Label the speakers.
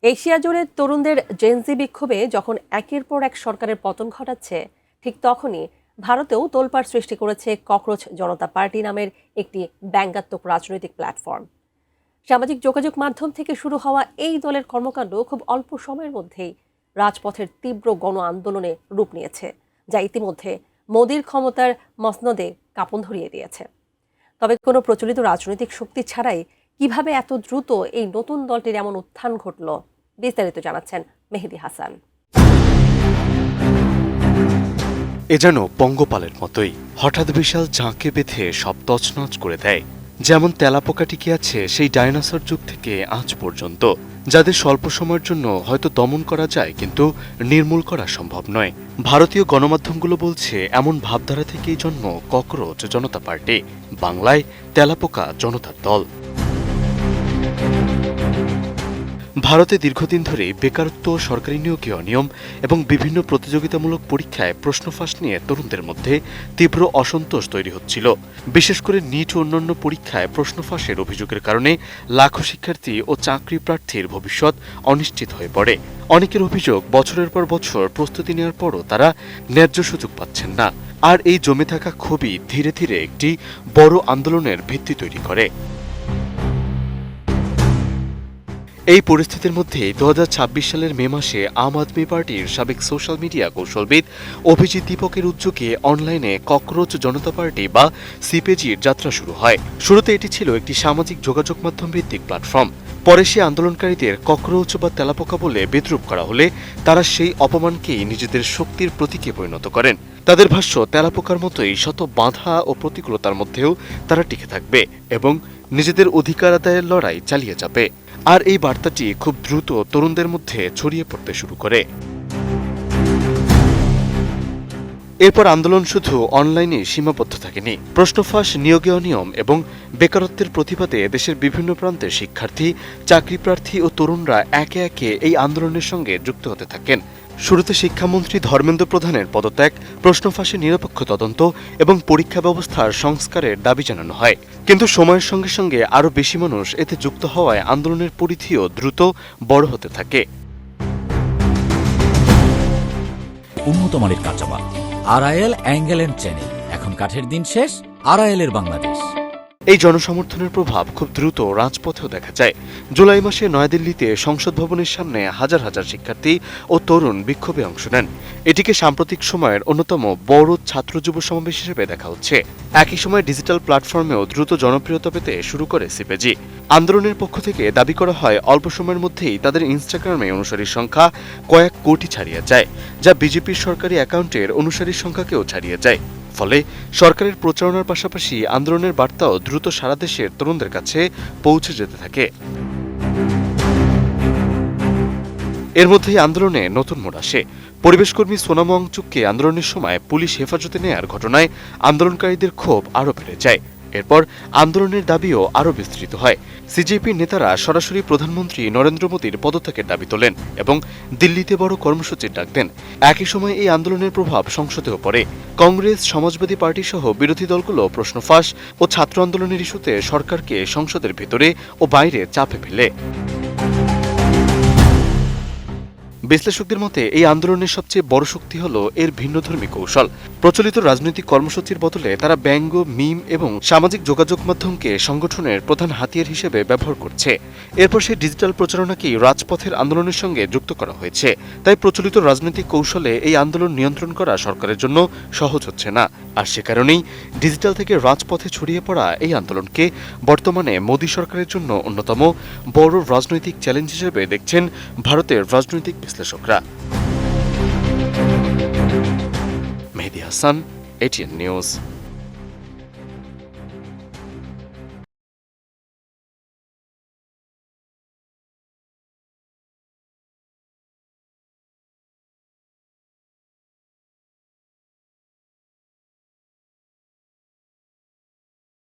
Speaker 1: Asia জুড়ে তরুণদের Gen Z বিক্ষোভে যখন একের পর এক সরকারের পতন ঘটাচ্ছে, ঠিক তখনই ভারতেও তোলপাড় সৃষ্টি করেছে ককরোচ জনতা পার্টি নামের একটি ব্যঙ্গাত্মক রাজনৈতিক প্ল্যাটফর্ম। সামাজিক যোগাযোগ মাধ্যম থেকে শুরু হওয়া এই দলের কর্মকাণ্ড খুব অল্প সময়ের মধ্যেই রাজপথের তীব্র গণ আন্দোলনে রূপ নিয়েছে, যা ইতিমধ্যে মোদির ক্ষমতার মসনদে কাঁপন ধরিয়ে দিয়েছে। তবে কোনো প্রচলিত রাজনৈতিক শক্তি ছাড়াই কিভাবে এত দ্রুত এই নতুন দলটির এমন উত্থান ঘটল, বিস্তারিত জানাচ্ছেন মেহেদী হাসান।
Speaker 2: এ যেন পঙ্গপালের মতোই হঠাৎ বিশাল ঝাঁকে বেঁধে সব তছনছ করে দেয়। যেমন তেলাপোকা টিকে আছে সেই ডায়নোসর যুগ থেকে আজ পর্যন্ত, যাদের স্বল্প সময়ের জন্য হয়তো দমন করা যায় কিন্তু নির্মূল করা সম্ভব নয়। ভারতীয় গণমাধ্যমগুলো বলছে এমন ভাবধারা থেকেই জন্ম ককরোচ জনতা পার্টি, বাংলায় তেলাপোকা জনতার দল। ভারতে দীর্ঘদিন ধরে বেকারত্ব, সরকারি নিয়োগে অনিয়ম এবং বিভিন্ন প্রতিযোগিতামূলক পরীক্ষায় প্রশ্ন ফাঁস নিয়ে তরুণদের মধ্যে তীব্র অসন্তোষ তৈরি হচ্ছিল। বিশেষ করে নিট ও অন্যান্য পরীক্ষায় প্রশ্ন ফাঁসের অভিযোগের কারণে লাখো শিক্ষার্থী ও চাকরি প্রার্থীর ভবিষ্যৎ অনিশ্চিত হয়ে পড়ে। অনেকের অভিযোগ, বছরের পর বছর প্রস্তুতি নেওয়ার পরও তারা ন্যায্য সুযোগ পাচ্ছেন না। আর এই জমে থাকা ক্ষোভই ধীরে ধীরে একটি বড় আন্দোলনের ভিত্তি তৈরি করে। এই পরিস্থিতির মধ্যে 2026 সালের মে মাসে আম আদমি পার্টির সাবেক সোশ্যাল মিডিয়া কৌশলবিদ অভিজিৎ দীপকের উদ্যোগে অনলাইনে ককরোচ জনতা পার্টি বা সিপিজির যাত্রা শুরু হয়। শুরুতে এটি ছিল একটি সামাজিক যোগাযোগ মাধ্যম ভিত্তিক প্ল্যাটফর্ম। পরে সে আন্দোলনকারীদের ককরোচ বা তেলাপোকা বলে বিদ্রূপ করা হলে তারা সেই অপমানকেই নিজেদের শক্তির প্রতীকে পরিণত করেন। তাদের ভাষ্য, তেলাপোকার মতোই শত বাধা ও প্রতিকূলতার মধ্যেও তারা টিকে থাকবে এবং নিজেদের অধিকার আদায়ের লড়াই চালিয়ে যাবে। আর এই বার্তাটি খুব দ্রুত তরুণদের মধ্যে ছড়িয়ে পড়তে শুরু করে। এরপর আন্দোলন শুধু অনলাইনে সীমাবদ্ধ থাকেনি। প্রশ্নফাঁস, নিয়োগে অনিয়ম এবং বেকারত্বের প্রতিবাদে দেশের বিভিন্ন প্রান্তের শিক্ষার্থী, চাকরি প্রার্থী ও তরুণরা একে একে এই আন্দোলনের সঙ্গে যুক্ত হতে থাকেন। শুরুতে শিক্ষামন্ত্রী ধর্মেন্দ্র প্রধানের পদত্যাগ, প্রশ্নফাঁসের নিরপেক্ষ তদন্ত এবং পরীক্ষা ব্যবস্থার সংস্কারের দাবি জানানো হয়। কিন্তু সময়ের সঙ্গে সঙ্গে আরও বেশি মানুষ এতে যুক্ত হওয়ায় আন্দোলনের পরিধিও দ্রুত বড় হতে থাকে।
Speaker 3: উন্নত মানের কাঁচামাল, আরআইএল অ্যাঙ্গেল এন্ড চ্যানেল, এখন কাঠের দিন শেষ, আরআইএল এর বাংলাদেশ।
Speaker 2: এই জনসমর্থনের প্রভাব খুব দ্রুত রাজপথেও দেখা যায়। জুলাই মাসে নয়াদিল্লিতে সংসদ ভবনের সামনে হাজার হাজার শিক্ষার্থী ও তরুণ বিক্ষোভে অংশ নেন। এটিকে সাম্প্রতিক সময়ের অন্যতম বড় ছাত্র যুব সমাবেশ হিসেবে দেখা হচ্ছে। একই সময় ডিজিটাল প্ল্যাটফর্মেও দ্রুত জনপ্রিয়তা পেতে শুরু করে সিপিজি। আন্দোলনের পক্ষ থেকে দাবি করা হয় অল্প সময়ের মধ্যেই তাদের ইনস্টাগ্রামে অনুসারীর সংখ্যা কয়েক কোটি ছাড়িয়ে যায়, যা বিজেপির সরকারি অ্যাকাউন্টের অনুসারীর সংখ্যাকেও ছাড়িয়ে যায়। ফলে সরকারের প্রচারণার পাশাপাশি আন্দোলনের বার্তাও দ্রুত সারা দেশের তরুণদের কাছে পৌঁছে যেতে থাকে। এর মধ্যেই আন্দোলনে নতুন মোড় আসে। পরিবেশকর্মী সোনাম ওয়াংচুককে আন্দোলনের সময় পুলিশ হেফাজতে নেয়ার ঘটনায় আন্দোলনকারীদের ক্ষোভ আরও বেড়ে যায়। এরপর আন্দোলনের দাবিও আরও বিস্তৃত হয়। সিজেপির নেতারা সরাসরি প্রধানমন্ত্রী নরেন্দ্র মোদীর পদত্যাগের দাবি তোলেন এবং দিল্লিতে বড় কর্মসূচির ডাক দেন। একই সময় এই আন্দোলনের প্রভাব সংসদেও পড়ে। কংগ্রেস, সমাজবাদী পার্টি সহ বিরোধী দলগুলো প্রশ্নফাঁস ও ছাত্র আন্দোলনের ইস্যুতে সরকারকে সংসদের ভেতরে ও বাইরে চাপে ফেলে। বিশ্লেষকদের মতে এই আন্দোলনের সবচেয়ে বড় শক্তি হল এর ভিন্নধর্মী কৌশল। প্রচলিত রাজনৈতিক কর্মসূচির বদলে তারা ব্যঙ্গ, মিম এবং সামাজিক যোগাযোগ মাধ্যমকে সংগঠনের প্রধান হাতিয়ার হিসেবে ব্যবহার করছে। এরপর সেই ডিজিটাল প্রচারণাকেই রাজপথের আন্দোলনের সঙ্গে যুক্ত করা হয়েছে। তাই প্রচলিত রাজনৈতিক কৌশলে এই আন্দোলন নিয়ন্ত্রণ করা সরকারের জন্য সহজ হচ্ছে না। আর সে কারণেই ডিজিটাল থেকে রাজপথে ছড়িয়ে পড়া এই আন্দোলনকে বর্তমানে মোদী সরকারের জন্য অন্যতম বড় রাজনৈতিক চ্যালেঞ্জ হিসেবে দেখছেন ভারতের রাজনৈতিক বিশ্লেষকরা। মেহেদী হাসান, এটিএন নিউজ।